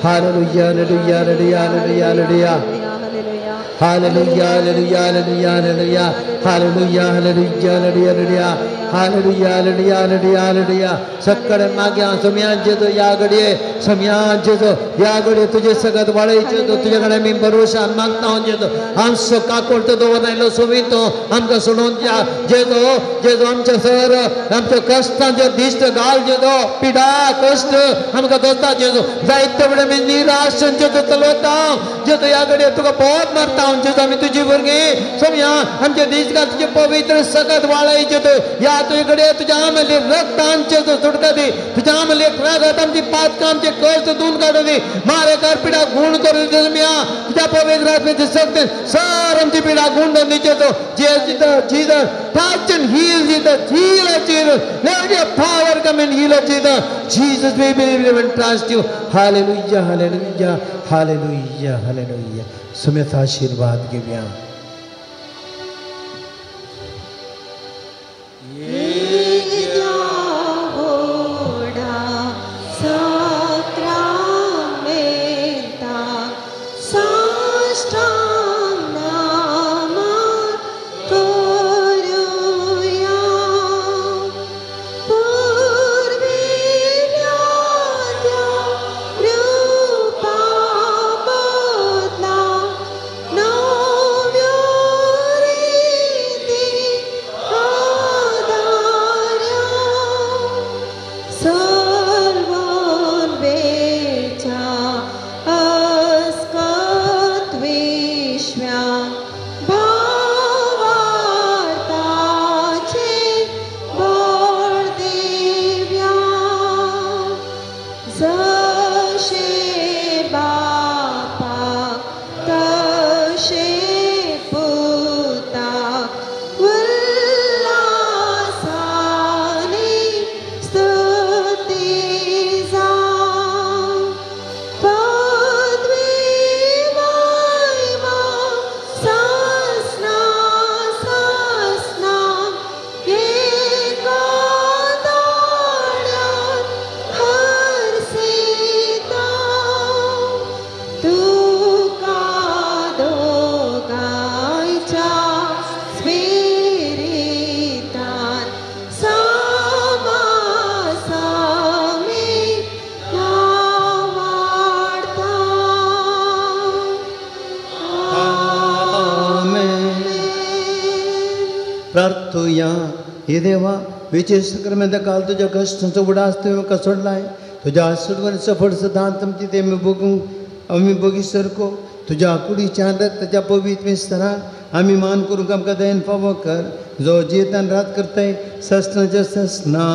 hallelujah hallelujah hallelujah hallelujah Hallelujah, hallelujah, hallelujah, hallelujah, hallelujah, hallelujah, hallelujah, hallelujah, hallelujah, hallelujah, hallelujah. सकट माग्या सोम्याचे तो या घडये सोम्याचे तो या घडये तुझे सगत वाळायचे तो तुझ्याकडे मी भरोसा मागता म्हणजे तो आमचो काकोळतो तो वनायलो सोमितो आमकां सोडून जा जेजो आमचे सर आमच्या कश्टांचे दिश्ट घाल जेजो पिडा कश्ट आमकां दोता जेजो जायते वेळे मी निराशेंचे तो चलवता जेजो या घडये तुका बहुत मारता जेजो आमी तुजी भुरगीं सोम्या आमचे दिश्ट घाल तुजे पवित्र सगत वाळायचे तो या तुझ्याकडे तुझ्या आमले रक्तांचे तो सुटका दी तुझ्या आमले रागात आमची पातकां आमचे कश्ट धुवन काडून दी मारे कर पिडा गुण करून दे सोम्या तुझ्या पवित्र आत्म्याचे शक्ती सर आमची पिडा गुण नीचे तो Jesus touch and heal Jesus heal us Jesus let your power come and heal us Jesus Jesus we believe and trust you hallelujah hallelujah hallelujah hallelujah सुमेथ आशीर्वाद घेऊया प्रार्थूया हे देवा विशेष सक्रमेंत काल तुझ्या कष्टांचो उडास तुवें म्हाका सोडलाय तुझ्या आशीर्वाद सफळ सदांत आमची ते आमी बगी सरको तुझ्या कुडीच्या रक्ताच्या पवित्र विस्ताराक आमी मान करूंक आमकां दयन फावो कर जो जियेतान रात करताय ससनाच्या ससना